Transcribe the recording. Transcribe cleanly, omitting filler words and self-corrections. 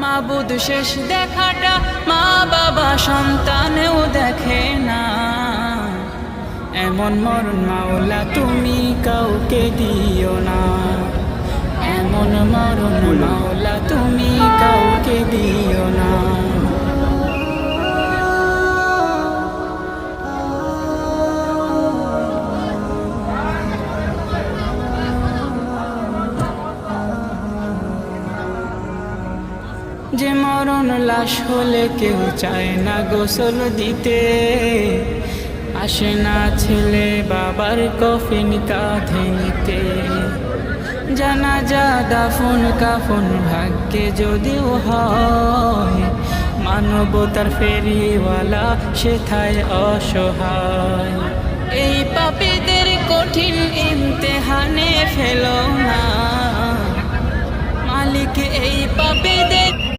মাবুদ শেষ দেখাটা মা বাবা সন্তানেও দেখে না। এমন মরণ মাওলা তুমি কাউকে দিও না, এমন মরণ মাওলা তুমি কাউকে দিও না। যে মরণ লাশ হলে কেউ চায় না গোসল দিতে, আসে না ছেলে বাবার কফিন কাঁধে নিতে। জানাজা দাফন কাফন ভাগ্যে যদিও হয়, মানবতার ফেরিওয়ালা সেথায় অসহায়। এই পাপীদের কঠিন ইমতেহানে ফেলো না, মালিক এই পাপীদের